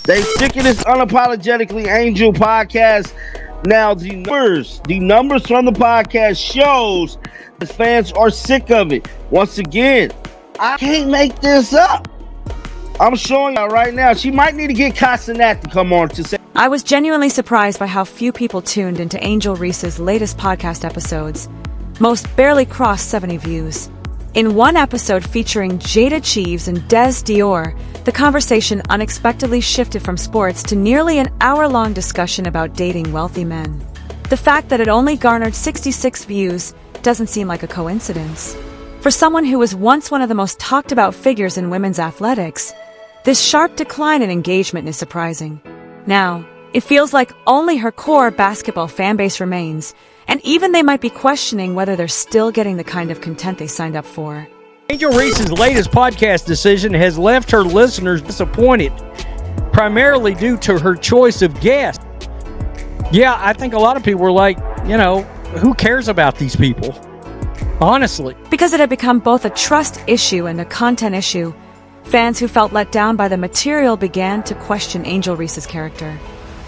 They sick of this unapologetically Angel podcast. Now the numbers from the podcast shows the fans are sick of it. Once again, I can't make this up. I'm showing y'all right now. She might need to get Casanat to come on to say. I was genuinely surprised by how few people tuned into Angel Reese's latest podcast episodes. Most barely crossed 70 views. In one episode featuring Jada Cheeves and Des Dior, the conversation unexpectedly shifted from sports to nearly an hour-long discussion about dating wealthy men. The fact that it only garnered 66 views doesn't seem like a coincidence. For someone who was once one of the most talked-about figures in women's athletics, this sharp decline in engagement is surprising. Now, it feels like only her core basketball fanbase remains, and even they might be questioning whether they're still getting the kind of content they signed up for. Angel Reese's latest podcast decision has left her listeners disappointed, primarily due to her choice of guests. Yeah, I think a lot of people were like, who cares about these people? Honestly. Because it had become both a trust issue and a content issue, fans who felt let down by the material began to question Angel Reese's character.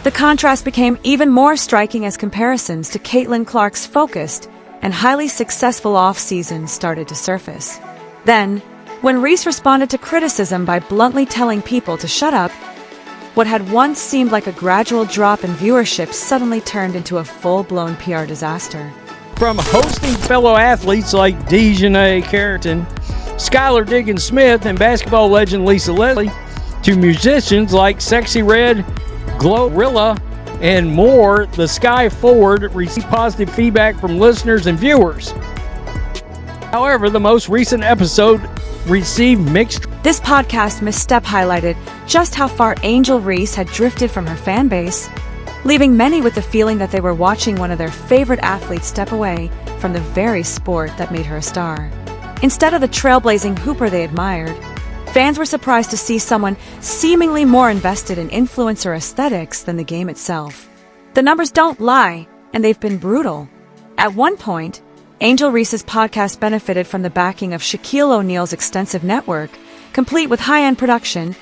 The contrast became even more striking as comparisons to Caitlin Clark's focused and highly successful off-season started to surface. Then, when Reese responded to criticism by bluntly telling people to shut up, what had once seemed like a gradual drop in viewership suddenly turned into a full-blown PR disaster. From hosting fellow athletes like Dejanay Carrington, Skylar Diggins-Smith, and basketball legend Lisa Leslie, to musicians like Sexy Red, Glorilla, and more, the Sky Forward received positive feedback from listeners and viewers. However, the most recent episode received mixed. This podcast misstep highlighted just how far Angel Reese had drifted from her fan base, leaving many with the feeling that they were watching one of their favorite athletes step away from the very sport that made her a star. Instead of the trailblazing hooper they admired, fans were surprised to see someone seemingly more invested in influencer aesthetics than the game itself. The numbers don't lie, and they've been brutal. At one point, Angel Reese's podcast benefited from the backing of Shaquille O'Neal's extensive network, complete with high-end production,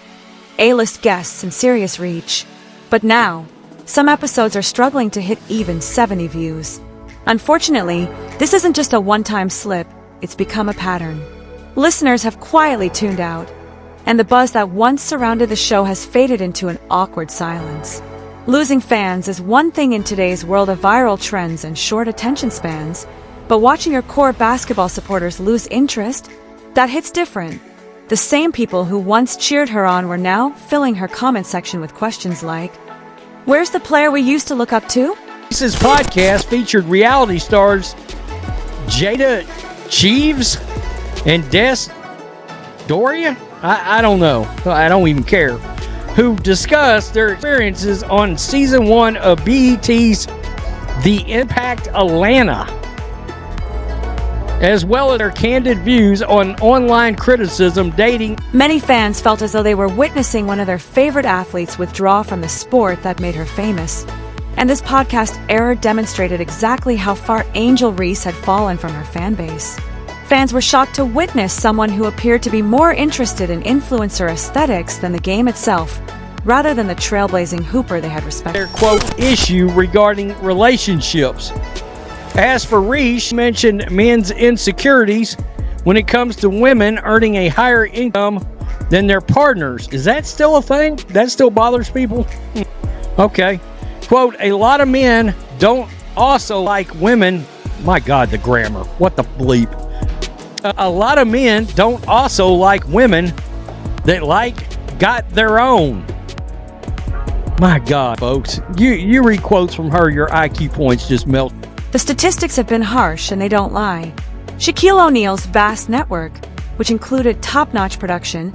A-list guests, and serious reach. But now, some episodes are struggling to hit even 70 views. Unfortunately, this isn't just a one-time slip, it's become a pattern. Listeners have quietly tuned out, and the buzz that once surrounded the show has faded into an awkward silence. Losing fans is one thing in today's world of viral trends and short attention spans, but watching your core basketball supporters lose interest, that hits different. The same people who once cheered her on were now filling her comment section with questions like, "Where's the player we used to look up to?" This podcast featured reality stars Jada Cheeves and Des Dior. I don't know. I don't even care. Who discussed their experiences on season 1 of BET's The Impact Atlanta, as well as their candid views on online criticism, dating. Many fans felt as though they were witnessing one of their favorite athletes withdraw from the sport that made her famous. And this podcast era demonstrated exactly how far Angel Reese had fallen from her fan base. Fans were shocked to witness someone who appeared to be more interested in influencer aesthetics than the game itself, rather than the trailblazing hooper they had respected. Their quote issue regarding relationships. As for Reese, she mentioned men's insecurities when it comes to women earning a higher income than their partners. Is that still a thing? That still bothers people? Okay. Quote, a lot of men don't also like women. My God, the grammar. What the bleep? A lot of men don't also like women that got their own. My God, folks. You read quotes from her, your IQ points just melt. The statistics have been harsh, and they don't lie. Shaquille O'Neal's vast network, which included top-notch production,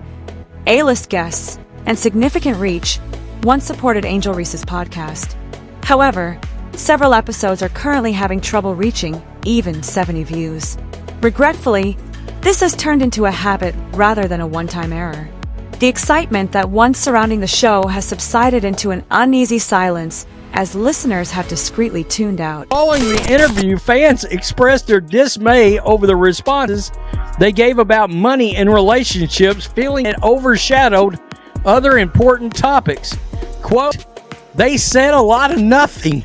A-list guests, and significant reach, once supported Angel Reese's podcast. However, several episodes are currently having trouble reaching even 70 views. Regretfully, this has turned into a habit rather than a one-time error. The excitement that once surrounding the show has subsided into an uneasy silence as listeners have discreetly tuned out. Following the interview, fans expressed their dismay over the responses they gave about money and relationships, feeling it overshadowed other important topics. quote, they said a lot of nothing.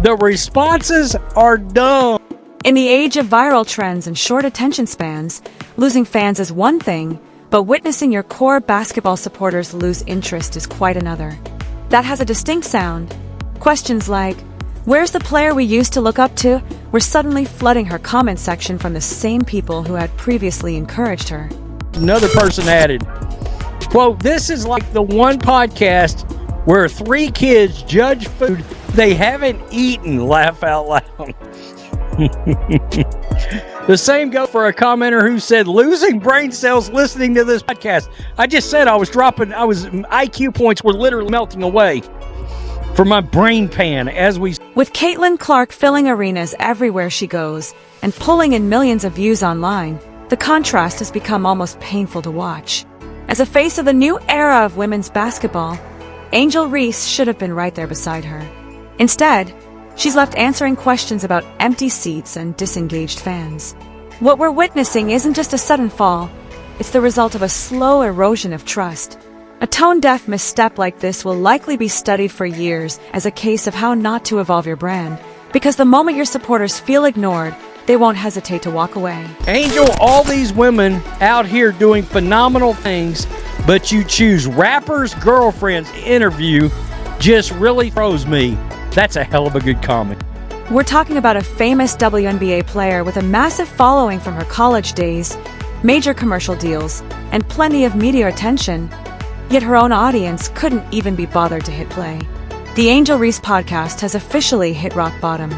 The responses are dumb. In the age of viral trends and short attention spans, losing fans is one thing, but witnessing your core basketball supporters lose interest is quite another. That has a distinct sound. Questions like, "Where's the player we used to look up to?" were suddenly flooding her comment section from the same people who had previously encouraged her. Another person added, quote, this is like the one podcast where 3 kids judge food they haven't eaten, laugh out loud. The same goes for a commenter who said, losing brain cells listening to this podcast. I just said IQ points were literally melting away from my brain pan as we... With Caitlin Clark filling arenas everywhere she goes and pulling in millions of views online, the contrast has become almost painful to watch. As a face of the new era of women's basketball, Angel Reese should have been right there beside her. Instead, she's left answering questions about empty seats and disengaged fans. What we're witnessing isn't just a sudden fall, it's the result of a slow erosion of trust. A tone-deaf misstep like this will likely be studied for years as a case of how not to evolve your brand, because the moment your supporters feel ignored, they won't hesitate to walk away. Angel, all these women out here doing phenomenal things, but you choose rappers' girlfriends to interview just really throws me. That's a hell of a good comment. We're talking about a famous WNBA player with a massive following from her college days, major commercial deals, and plenty of media attention. Yet her own audience couldn't even be bothered to hit play. The Angel Reese podcast has officially hit rock bottom.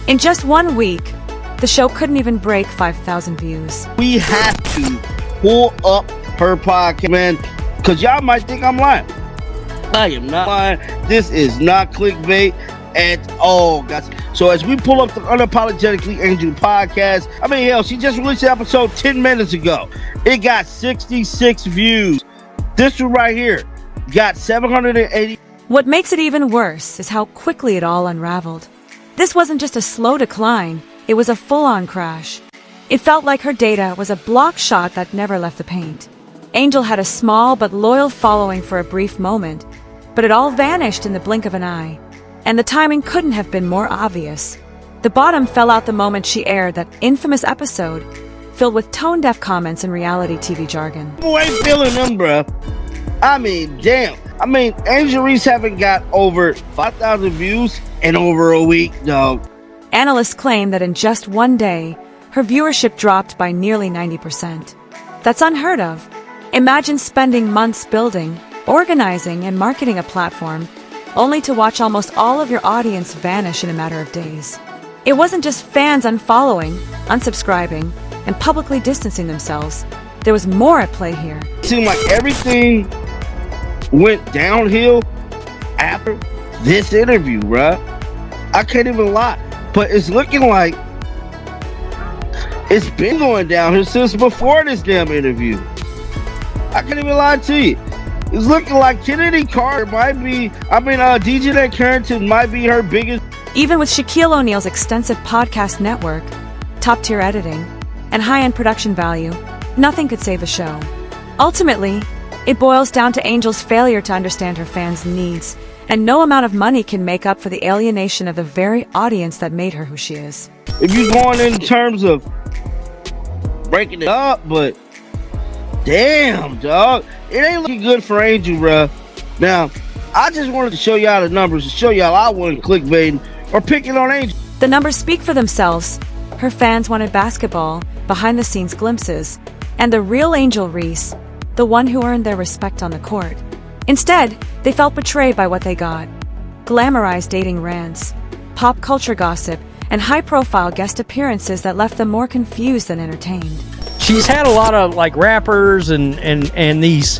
In just 1 week, the show couldn't even break 5,000 views. We have to pull up her podcast, man, because y'all might think I'm lying. I am not lying. This is not clickbait at all, guys. So as we pull up the Unapologetically Angel podcast, I mean, hell, she just released the episode 10 minutes ago. It got 66 views. This one right here got 780. What makes it even worse is how quickly it all unraveled. This wasn't just a slow decline, it was a full-on crash. It felt like her data was a block shot that never left the paint. Angel had a small but loyal following for a brief moment, but it all vanished in the blink of an eye. And the timing couldn't have been more obvious. The bottom fell out the moment she aired that infamous episode, filled with tone-deaf comments and reality TV jargon. Who ain't feeling them, bruh? I mean, damn. I mean, Angel Reese haven't got over 5,000 views in over a week, dog. Analysts claim that in just 1 day, her viewership dropped by nearly 90%. That's unheard of. Imagine spending months building, organizing, and marketing a platform, only to watch almost all of your audience vanish in a matter of days. It wasn't just fans unfollowing, unsubscribing, and publicly distancing themselves. There was more at play here. It seemed like everything went downhill after this interview, bruh. I can't even lie. But it's looking like it's been going downhill since before this damn interview. I can't even lie to you. It's looking like Kennedy Carter DJ Nat Carrington might be her biggest. Even with Shaquille O'Neal's extensive podcast network, top-tier editing, and high-end production value, nothing could save the show. Ultimately, it boils down to Angel's failure to understand her fans' needs, and no amount of money can make up for the alienation of the very audience that made her who she is. If you're going in terms of breaking it up, but damn, dog, it ain't looking good for Angel, bruh. Now, I just wanted to show y'all the numbers to show y'all I wasn't clickbaiting or picking on Angel. The numbers speak for themselves. Her fans wanted basketball, behind-the-scenes glimpses, and the real Angel Reese, the one who earned their respect on the court. Instead, they felt betrayed by what they got. Glamorized dating rants, pop culture gossip, and high-profile guest appearances that left them more confused than entertained. She's had a lot of like rappers and these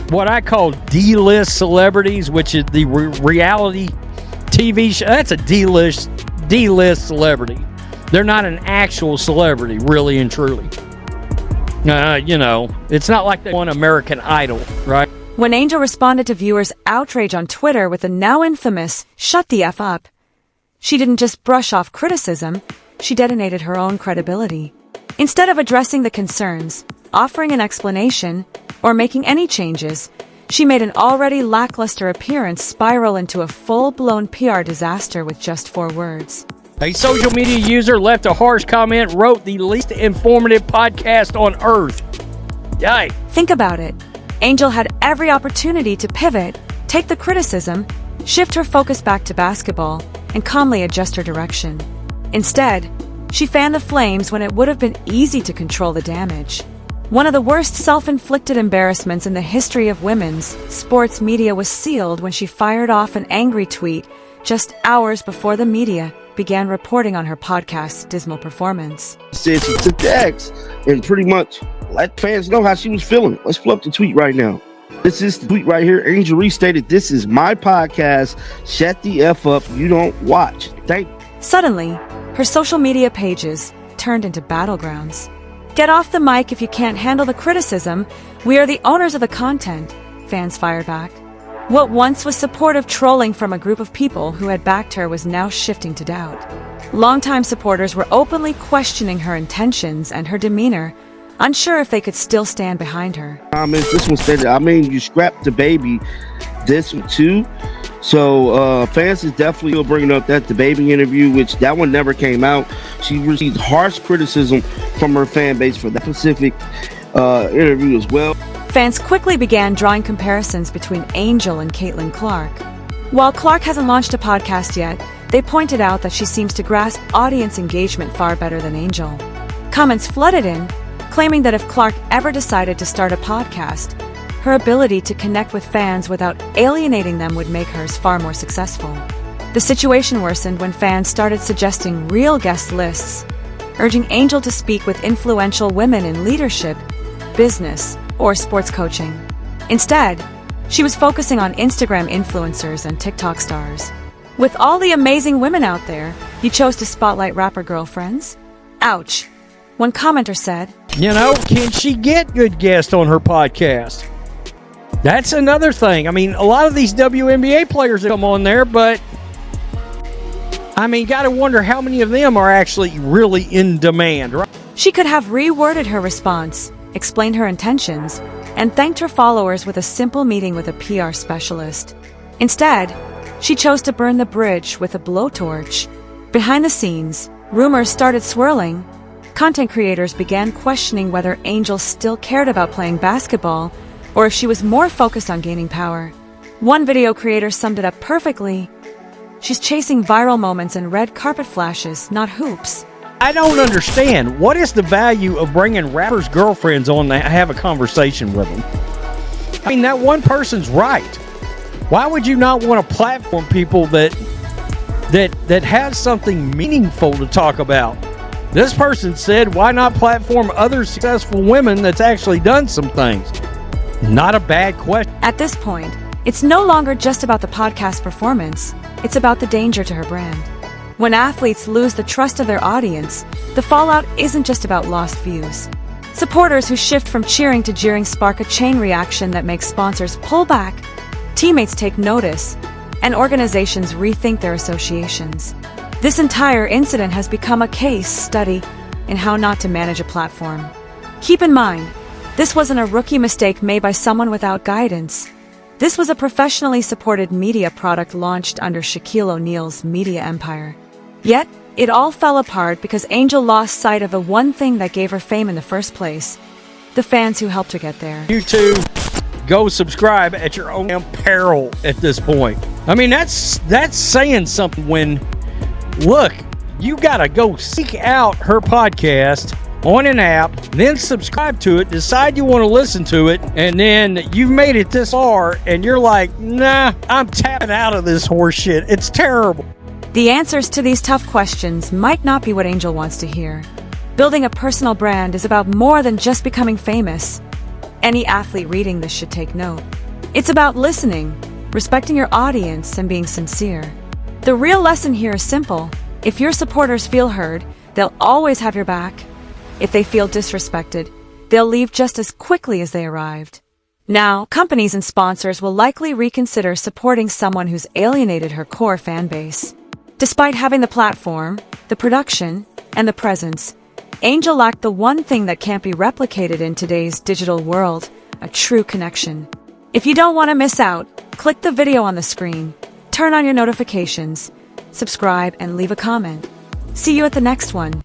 what I call D-list celebrities, which is the reality TV show. That's a D-list celebrity. They're not an actual celebrity, really and truly. It's not like they won American Idol, right? When Angel responded to viewers' outrage on Twitter with the now infamous "shut the F up," she didn't just brush off criticism, she detonated her own credibility. Instead of addressing the concerns, offering an explanation, or making any changes, She made an already lackluster appearance spiral into a full-blown PR disaster with just 4 words. A social media user left a harsh comment, wrote the least informative podcast on earth. Yay. Think about it. Angel had every opportunity to pivot, take the criticism, shift her focus back to basketball, and calmly adjust her direction. Instead, she fanned the flames when it would have been easy to control the damage. One of the worst self-inflicted embarrassments in the history of women's sports media was sealed when she fired off an angry tweet just hours before the media began reporting on her podcast's dismal performance. Said she took the X and pretty much let fans know how she was feeling. Let's pull up the tweet right now. This is the tweet right here. Angel Reese stated, "This is my podcast. Shut the F up. You don't watch." Suddenly, her social media pages turned into battlegrounds. "Get off the mic if you can't handle the criticism. We are the owners of the content," fans fired back. What once was supportive trolling from a group of people who had backed her was now shifting to doubt. Longtime supporters were openly questioning her intentions and her demeanor, unsure if they could still stand behind her. This one stated, you scrapped the baby. This one too. So fans is definitely still bringing up that the baby interview, which that one never came out. She received harsh criticism from her fan base for that specific interview as well. Fans quickly began drawing comparisons between Angel and Caitlin Clark. While Clark hasn't launched a podcast yet, they pointed out that she seems to grasp audience engagement far better than Angel. Comments flooded in, claiming that if Clark ever decided to start a podcast, her ability to connect with fans without alienating them would make hers far more successful. The situation worsened when fans started suggesting real guest lists, urging Angel to speak with influential women in leadership, business, or sports coaching. Instead, she was focusing on Instagram influencers and TikTok stars. With all the amazing women out there, you chose to spotlight rapper girlfriends? Ouch. One commenter said, Can she get good guests on her podcast? That's another thing. A lot of these WNBA players come on there, but gotta wonder how many of them are actually really in demand, right? She could have reworded her response, explained her intentions, and thanked her followers with a simple meeting with a PR specialist. Instead, she chose to burn the bridge with a blowtorch. Behind the scenes, rumors started swirling. Content creators began questioning whether Angel still cared about playing basketball or if she was more focused on gaining power. One video creator summed it up perfectly. She's chasing viral moments and red carpet flashes, not hoops. I don't understand. What is the value of bringing rappers' girlfriends on to have a conversation with them? That one person's right. Why would you not want to platform people that has something meaningful to talk about? This person said, why not platform other successful women that's actually done some things? Not a bad question. At this point, it's no longer just about the podcast performance. It's about the danger to her brand. When athletes lose the trust of their audience, the fallout isn't just about lost views. Supporters who shift from cheering to jeering spark a chain reaction that makes sponsors pull back, teammates take notice, and organizations rethink their associations. This entire incident has become a case study in how not to manage a platform. Keep in mind, this wasn't a rookie mistake made by someone without guidance. This was a professionally supported media product launched under Shaquille O'Neal's media empire. Yet, it all fell apart because Angel lost sight of the one thing that gave her fame in the first place: the fans who helped her get there. You two, go subscribe at your own peril at this point. That's saying something when, look, you gotta go seek out her podcast on an app, then subscribe to it, decide you want to listen to it, and then you've made it this far, and you're like, nah, I'm tapping out of this horse shit. It's terrible. The answers to these tough questions might not be what Angel wants to hear. Building a personal brand is about more than just becoming famous. Any athlete reading this should take note. It's about listening, respecting your audience, and being sincere. The real lesson here is simple. If your supporters feel heard, they'll always have your back. If they feel disrespected, they'll leave just as quickly as they arrived. Now, companies and sponsors will likely reconsider supporting someone who's alienated her core fan base. Despite having the platform, the production, and the presence, Angel lacked the one thing that can't be replicated in today's digital world: a true connection. If you don't want to miss out, click the video on the screen, turn on your notifications, subscribe, and leave a comment. See you at the next one.